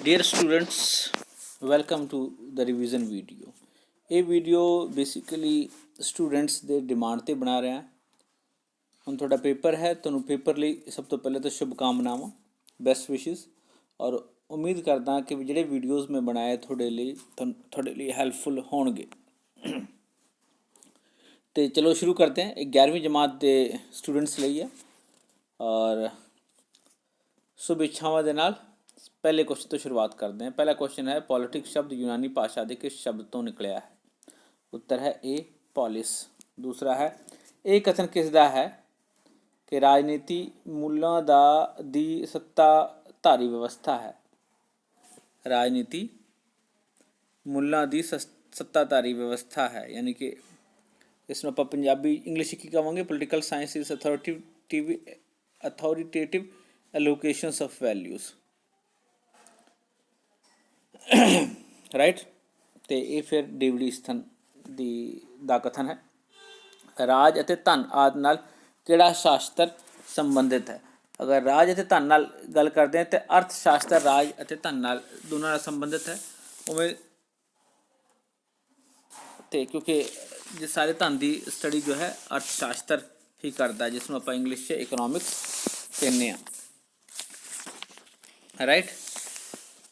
Dear students, welcome to the revision video. ਇਹ video basically students ਦੇ demand ਤੇ ਬਣਾ ਰਿਹਾ। ਹੁਣ ਤੁਹਾਡਾ ਪੇਪਰ ਹੈ, ਤੁਹਾਨੂੰ ਪੇਪਰ ਲਈ ਸਭ ਤੋਂ ਪਹਿਲਾਂ ਤਾਂ ਸ਼ੁਭਕਾਮਨਾਵਾਂ, ਬੈਸਟ ਵਿਸ਼ੇਸ। ਔਰ ਉਮੀਦ ਕਰਦਾ ਕਿ ਜਿਹੜੇ ਵੀਡੀਓਜ਼ ਮੈਂ ਬਣਾਏ ਤੁਹਾਡੇ ਲਈ ਹੈਲਪਫੁਲ ਹੋਣਗੇ। ਤੇ ਚਲੋ ਸ਼ੁਰੂ ਕਰਦੇ ਹਾਂ। ਇਹ 11ਵੀਂ ਜਮਾਤ ਦੇ ਸਟੂਡੈਂਟਸ ਲਈ ਹੈ ਔਰ शुभेच्छावां दे नाल पहले क्वेश्चन तो शुरुआत करते हैं। पहला क्वेश्चन है, पॉलिटिक्स शब्द यूनानी भाषा के किस शब्द तो निकलिया है? उत्तर है ए पॉलिस। दूसरा है, ये कथन किसदा है कि राजनीति मूलों दी सत्ताधारी व्यवस्था है? राजनीति मूलों दी सत्ताधारी व्यवस्था है, यानी कि इसमें आप पंजाबी इंग्लिश की कहेंगे, political science is authoritative allocations of values, right. तो ये फिर डेविडीस्थन दा कथन है। राज अते धन आदि नाल किहड़ा शास्त्र संबंधित है? अगर राज अते धन नाल गल करते हैं तो अर्थशास्त्र राज अते धन नाल दोनों नाल संबंधित है। उमें तो क्योंकि जो सारे धन की स्टडी जो है अर्थशास्त्र ही करता है, जिसमें आप इंग्लिश से इकोनॉमिक्स कहने हैं, राइट।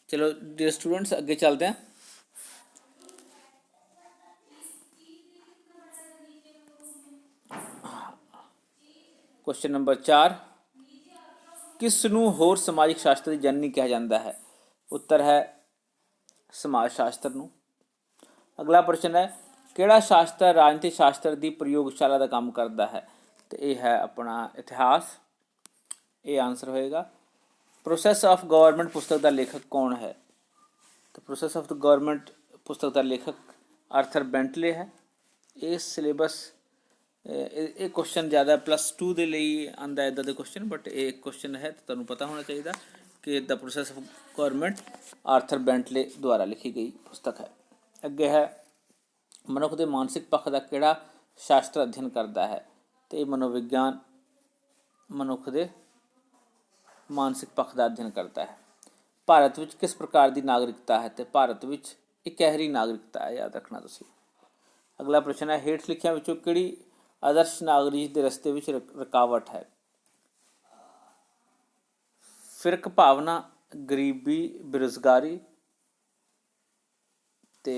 चलो डियर स्टूडेंट्स आगे चलते हैं। क्वेश्चन नंबर 4, किस नूं होर समाजिक शास्त्र की जननी कहा जाता है? उत्तर है समाज शास्त्र नूं। अगला प्रश्न है, किहड़ा शास्त्र राजनीतिक शास्त्र की प्रयोगशाला का काम करता है? तो यह है अपना इतिहास। ये आंसर होएगा। प्रोसैस ऑफ गवर्नमेंट पुस्तक का लेखक कौन है? तो प्रोसैस ऑफ द गवर्नमेंट पुस्तक का लेखक आर्थर बेंटले है। ये सिलेबस ये क्वेश्चन ज़्यादा +2 के लिए आंदा इदा दे क्वेश्चन, बट एक क्वेश्चन है तो तुहानूं पता होना चाहिए कि the process of government Arthur Bentley द्वारा लिखी गई पुस्तक है। अगे है, मनुख के मानसिक पक्ष का किहड़ा शास्त्र अध्ययन करता है? तो ये मनोविज्ञान मनुख के मानसिक पक्ष का अध्ययन करता है। भारत में किस प्रकार की नागरिकता है? तो भारत में इकहरी नागरिकता है, याद रखना तुसीं। अगला प्रश्न है, हेठ लिखियां विचों किहड़ी आदर्श नागरिक के रस्ते में रुकावट है? फिरक भावना, गरीबी, बेरोजगारी, ते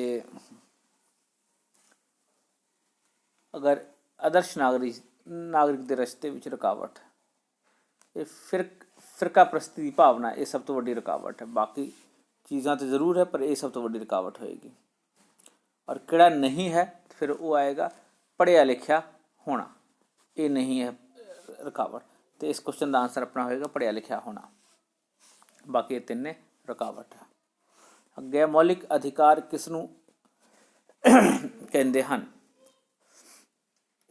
अगर आदर्श नागरिक के रस्ते में रुकावट, ये फिरका प्रस्ती की भावना, ये सब तो वड्डी रुकावट है। बाकी चीज़ां तो ज़रूर है, पर यह सब तो वड्डी रुकावट होएगी। और किहड़ा नहीं है, फिर वो आएगा पढ़िया लिखिया होना, ये नहीं है रुकावट। तो इस क्वेश्चन का आंसर अपना होएगा पढ़िया लिखिया होना। बाकी ये तिन्ने रुकावट है। अगे मौलिक अधिकार किसनूं कहंदे हन?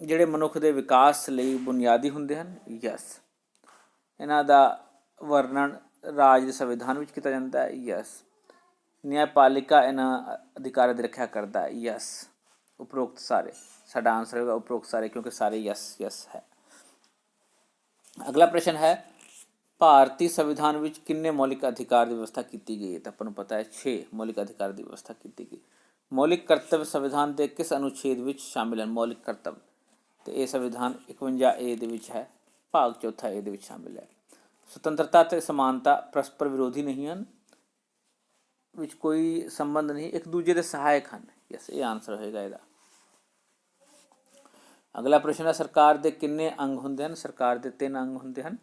जिहड़े मनुख के विकास लई बुनियादी हुंदे हन। यस। इन्हां दा वर्णन राज के संविधान में किया जाता है। यस। न्यायपालिका इन्हां अधिकारों की रक्षा करता है। यस। उपरोक्त सारे, साडा आंसर होगा उपरोक्त सारे, क्योंकि सारे यस यस है। अगला प्रश्न है, भारतीय संविधान में कितने मौलिक अधिकार की व्यवस्था की गई है? तो अपन पता है 6 मौलिक अधिकार की व्यवस्था की गई। मौलिक कर्तव्य संविधान के किस अनुच्छेद में शामिल हैं? मौलिक कर्तव्य, तो यह संविधान 51A दे विच है, भाग 4 ए दे विच शामिल है। स्वतंत्रता ते समानता परस्पर विरोधी नहीं हैं, विच कोई संबंध नहीं, एक दूजे के सहायक हैं। यस, ये आंसर होएगा इसदा। अगला प्रश्न है, सरकार के कितने अंग होंदे हैं? सरकार के 3 अंग होंदे हैं।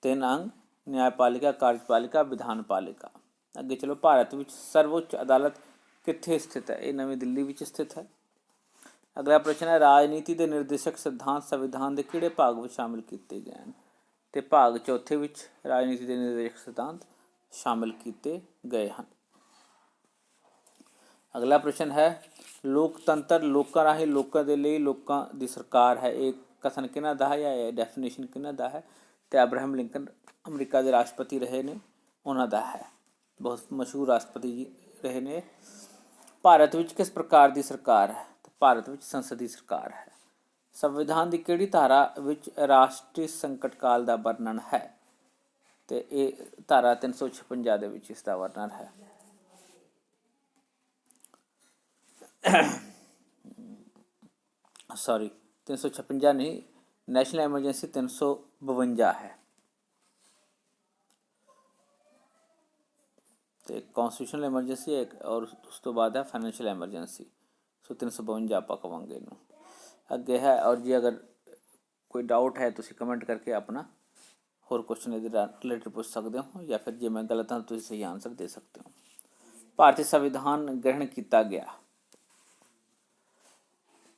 3 अंग, न्यायपालिका, कार्यपालिका, विधानपालिका। अगे चलो, भारत में सर्वोच्च अदालत कित्थे स्थित है? ये नवी दिल्ली में स्थित है। अगला प्रश्न है, राजनीति के निर्देशक सिद्धांत संविधान के किहड़े भाग में शामिल किए गए हैं? तो भाग 4 में राजनीति के निर्देशक सिद्धांत शामिल किए गए हैं। अगला प्रश्न है, लोकतंत्र लोकां राਹੀਂ लोकां दे लई लोकां दी सरकार है, एक कथन किहਨਾਂ दा है या डेफिनेशन किहਨਾਂ दा है? तो अब्राहम लिंकन अमरीका के राष्ट्रपति रहे ने, उन्हां दा है, बहुत मशहूर राष्ट्रपति जी रहे ने। भारत में किस प्रकार की सरकार है? तो भारत में संसदीय सरकार है। संविधान की किहड़ी धारा विच राष्ट्रीय संकट काल का वर्णन है? ਤੇ ਇਹ ਧਾਰਾ 356 ਦੇ ਵਿੱਚ ਇਸ ਦਾ ਵਰਣਨ ਹੈ। सॉरी 356 नहीं, नेशनल एमरजेंसी 352 है। तो कॉन्स्टिट्यूशनल एमरजेंसी है और उस तो बाद है फाइनेंशियल एमरजेंसी। सो 352 आप कहेंगे इनू अगे है। और जी अगर कोई डाउट है तो कमेंट करके अपना होर क्वेश्चन इहदे रिलेटेड पूछ सकते हो, या फिर जे मैं गलत हाँ तो सही आंसर दे सकते हो। भारतीय संविधान ग्रहण किया गया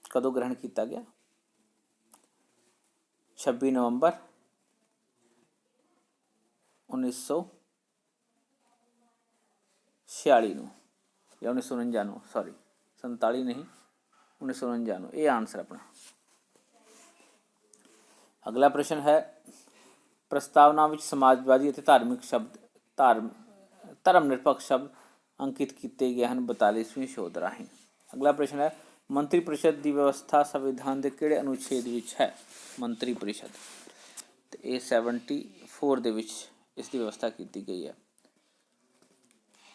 कदों ग्रहण किया गया? 26 नवंबर 1946 या 1949, सॉरी 47 नहीं 1949, ये आंसर अपना। अगला प्रश्न है प्रस्तावना विच समाजवादी और धार्मिक शब्द धर्म निरपक्ष शब्द अंकित किए गए हैं 42वीं शोध राਹੀਂ। अगला प्रश्न है मंत्री परिषद की व्यवस्था संविधान के किहड़े अनुच्छेद विच है? मंत्री परिषद तो ये 74 दे विच इसकी व्यवस्था की गई है।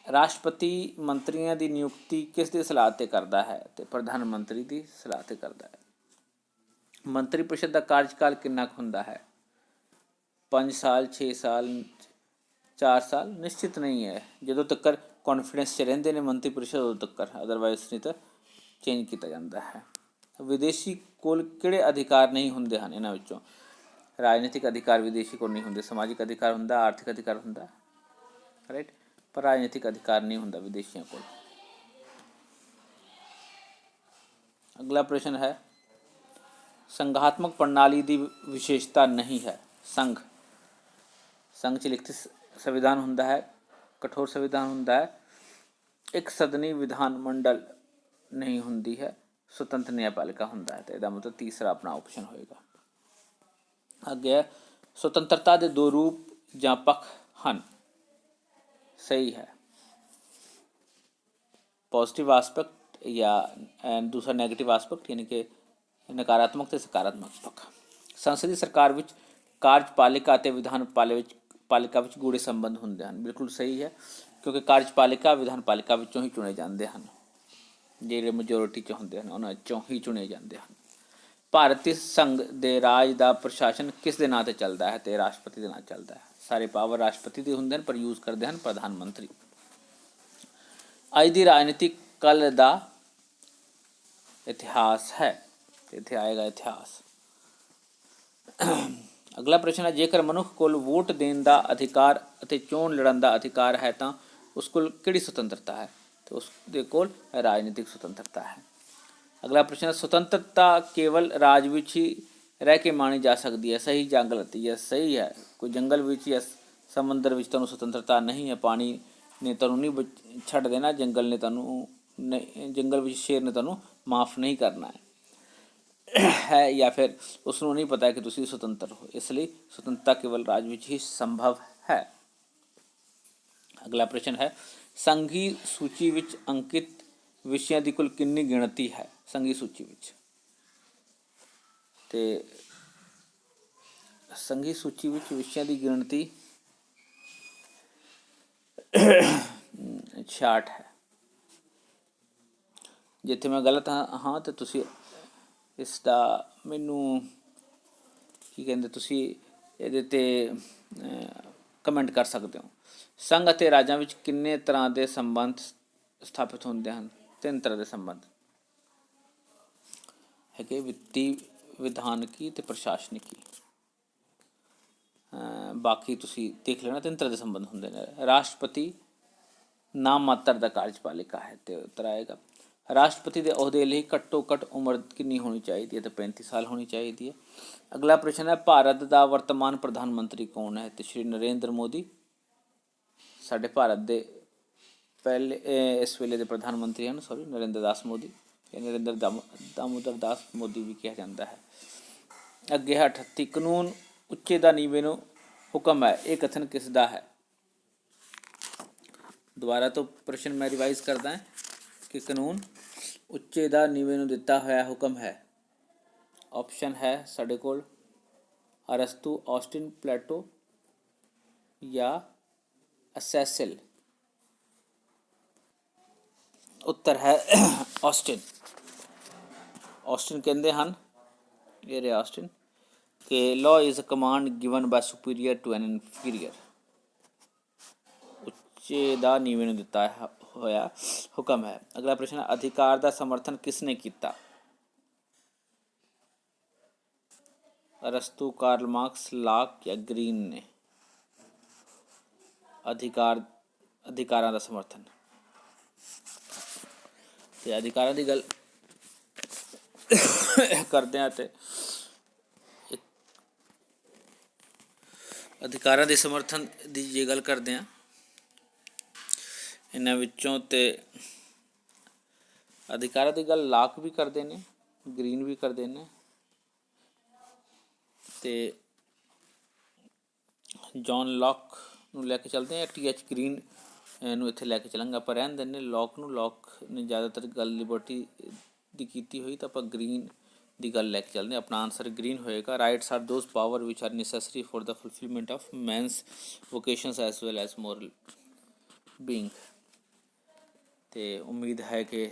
राष्ट्रपति मंत्रियों की नियुक्ति किस दी सलाह ते करता है? तो प्रधानमंत्री की सलाह ते करता है। मंत्री परिषद का कार्यकाल कितना हुंदा है? 5 साल 6 साल 4 साल निश्चित नहीं है। जदों तक कॉन्फिडेंस च रहिंदे ने मंत्री परिषद उदों तक, अदरवाइज नहीं तो चेंज किया जाता है। विदेशी कोल किहड़े अधिकार नहीं होंदे हैं? इन्हां विचों राजनीतिक अधिकार विदेशी को नहीं होंदे, समाजिक अधिकार होंदा, आर्थिक अधिकार होंदा, राइट, पर राजनीतिक अधिकार नहीं होंदा विदेशियों को। अगला प्रश्न है संघात्मक प्रणाली की विशेषता नहीं है। संघ च लिखित संविधान होंदा है, कठोर संविधान होंदा है, एक सदनी विधान मंडल नहीं होंदी है, स्वतंत्र न्यायपालिका होंदा है। तो इसका मतलब तीसरा अपना ऑप्शन होएगा। अगे स्वतंत्रता के 2 रूप ਜਾਂ पक्ष हैं, सही है, पॉजिटिव एस्पेक्ट या दूसरा नैगेटिव एस्पेक्ट, यानी कि नकारात्मक ते सकारात्मक पक्ष। संसदीय सरकार विच कार्यपालिका ते विधान पालिका विच गूढ़े संबंध होंदे हैं, बिल्कुल सही है, क्योंकि कार्यपालिका विधानपालिका विचों ही चुने जाते हैं, ਜਿਹੜੇ majority च होंदे हैं उन्हां चों ही चुने जाते हैं। भारतीय संघ दे राज का प्रशासन किस दे नां ते चलता है? तो राष्ट्रपति के नां चलता है। सारे पावर राष्ट्रपति के होंदे हैं, पर यूज़ करते हैं प्रधानमंत्री। अज दी राजनीति कल का इतिहास है, इत्थे आएगा इतिहास। अगला प्रश्न है जेकर मनुख कोल वोट देने का अधिकार अते चोण लड़न का अधिकार है तो उस कोल किहड़ी स्वतंत्रता है? तो उसके कोल राजनीतिक स्वतंत्रता है। अगला प्रश्न है स्वतंत्रता केवल राज विच ही रह के मानी जा सकती है, सही या गलत? यह सही है। कोई जंगल विच या समंदर विच तुहानूं स्वतंत्रता नहीं है, पानी ने तुहानूं नहीं छड्ड देना, जंगल ने तुहानूं जंगल विच शेर ने तुहानूं माफ़ नहीं करना है, या फिर उसनूं नहीं पता है कि तुसीं स्वतंत्र हो, इसलिए स्वतंत्रता केवल राज विच ही संभव है। अगला प्रश्न है संघी सूची विच अंकित विषयों की कुल कितनी गिणती है? संघी सूची विच ते संघी सूची विच विषयों की गिणती 66 है। जिथे मैं गलत हाँ तो तुसी इसका मैनू की कहते तुसी इहदे ते कमेंट कर सकते हो। संघ अते राज्यां विच किन्ने तरह के संबंध स्थापित होंदे हैं? 3 तरह के संबंध है कि वित्तीय, विधानकी ते प्रशासनिकी। बाकी तुसी देख लेना 3 तरह के संबंध होंदे ने। राष्ट्रपति नाम मात्र का कार्यपालिका है, तो उत्तर आएगा राष्ट्रपति के अहुदे लिए घट्टो घट्ट उम्र कितनी होनी चाहिए? तो 35 साल होनी चाहिए है। अगला प्रश्न है भारत का वर्तमान प्रधानमंत्री कौन है? तो श्री नरेंद्र मोदी साडे भारत के पहले इस वेले के प्रधानमंत्री हैं, सॉरी नरेंद्र दास मोदी, नरेंद्र दामोदर दास मोदी भी कहा जाता है। अगे है 38 कानून उच्चे दा नीवे नूं हुक्म है, ये कथन किसदा है? दोबारा तो प्रश्न मैं रिवाइज करदा है कि कानून उच्चे दा नीवे नूं दिता होया हुक्म है। ऑप्शन है साडे कोल अरस्तु, ऑस्टिन, प्लेटो, या ਅਸੈਸਿਲ? ਉੱਤਰ ਹੈ ਆਸਟਿਨ। ਆਸਟਿਨ ਕਹਿੰਦੇ ਹਨ, ਇਹ ਰਿਹਾ ਆਸਟਿਨ, ਕਿ law is a command given by superior to an inferior. ਉੱਚੇ ਦਾ ਨੀਵੇਂ ਨੂੰ ਦਿੱਤਾ ਹੋਇਆ ਹੁਕਮ ਹੈ। ਅਗਲਾ ਪ੍ਰਸ਼ਨ ਹੈ, ਅਧਿਕਾਰ ਦਾ ਸਮਰਥਨ ਕਿਸ ਨੇ ਕੀਤਾ? ਅਰਸਤੂ, ਕਾਰਲ ਮਾਰਕਸ, ਲਾਕ ਜਾਂ ਗ੍ਰੀਨ ਨੇ? ਅਧਿਕਾਰਾਂ ਦਾ ਸਮਰਥਨ। ਤੇ ਅਧਿਕਾਰਾਂ ਦੀ ਗੱਲ ਕਰਦੇ ਹਾਂ ਤੇ ਅਧਿਕਾਰਾਂ ਦੇ ਸਮਰਥਨ ਦੀ ਜੇ ਗੱਲ ਕਰਦੇ ਹਾਂ, ਇਹਨਾਂ ਵਿੱਚੋਂ ਤੇ ਅਧਿਕਾਰਾਂ ਦੀ ਗੱਲ ਲਾਕ ਵੀ ਕਰਦੇ ਨੇ, ਗ੍ਰੀਨ ਵੀ ਕਰਦੇ ਨੇ, ਤੇ ਜੌਨ ਲੌਕ ਨੂੰ ਲੈ ਕੇ ਚੱਲਦੇ ਹਾਂ, TH ਗ੍ਰੀਨ ਨੂੰ ਇੱਥੇ ਲੈ ਕੇ ਚੱਲਾਂਗੇ। ਆਪਾਂ ਰਹਿਣ ਦਿੰਦੇ ਲੌਕ ਨੂੰ। ਲੌਕ ਨੇ ਜ਼ਿਆਦਾਤਰ ਗੱਲ ਲਿਬਰਟੀ ਦੀ ਕੀਤੀ ਹੋਈ, ਤਾਂ ਆਪਾਂ ਗ੍ਰੀਨ ਦੀ ਗੱਲ ਲੈ ਕੇ ਚੱਲਦੇ ਹਾਂ। ਆਪਣਾ ਆਨਸਰ ਗ੍ਰੀਨ ਹੋਏਗਾ। Rights are those power which are necessary for the fulfilment of man's vocations as well as moral being. ਤੇ ਉਮੀਦ ਹੈ ਕਿ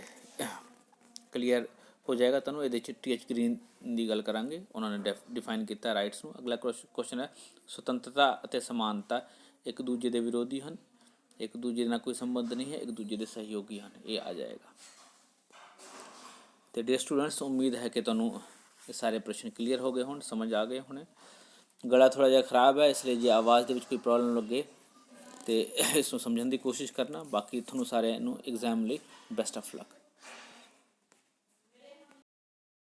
ਕਲੀਅਰ ਹੋ ਜਾਏਗਾ ਤੁਹਾਨੂੰ। ਇਹਦੇ 'ਚ TH ਗ੍ਰੀਨ ਦੀ ਗੱਲ ਕਰਾਂਗੇ, ਉਹਨਾਂ ਨੇ ਡਿਫਾਈਨ ਕੀਤਾ ਰਾਈਟਸ ਨੂੰ। ਅਗਲਾ ਕੁਐਸਚਨ ਹੈ, ਸੁਤੰਤਰਤਾ ਅਤੇ ਸਮਾਨਤਾ ਇੱਕ ਦੂਜੇ ਦੇ ਵਿਰੋਧੀ ਹਨ? ਇੱਕ ਦੂਜੇ ਨਾਲ ਕੋਈ ਸੰਬੰਧ ਨਹੀਂ ਹੈ, ਇੱਕ ਦੂਜੇ ਦੇ ਸਹਿਯੋਗੀ ਹਨ, ਇਹ ਆ ਜਾਏਗਾ। ਤੇ ਡੀਅਰ ਸਟੂਡੈਂਟਸ, ਉਮੀਦ ਹੈ ਕਿ ਤੁਹਾਨੂੰ ਇਹ ਸਾਰੇ ਪ੍ਰਸ਼ਨ ਕਲੀਅਰ ਹੋ ਗਏ ਹੋਣ, ਸਮਝ ਆ ਗਏ ਹੋਣੇ। ਗਲਾ ਥੋੜ੍ਹਾ ਜਿਹਾ ਖ਼ਰਾਬ ਹੈ, ਇਸ ਲਈ ਜੇ ਆਵਾਜ਼ ਦੇ ਵਿੱਚ ਕੋਈ ਪ੍ਰੋਬਲਮ ਲੱਗੇ ਤੇ ਇਸ ਨੂੰ ਸਮਝਣ ਦੀ ਕੋਸ਼ਿਸ਼ ਕਰਨਾ। ਬਾਕੀ ਤੁਹਾਨੂੰ ਸਾਰਿਆਂ ਨੂੰ ਐਗਜ਼ਾਮ ਲਈ ਬੈਸਟ ਆਫ ਲੱਕ।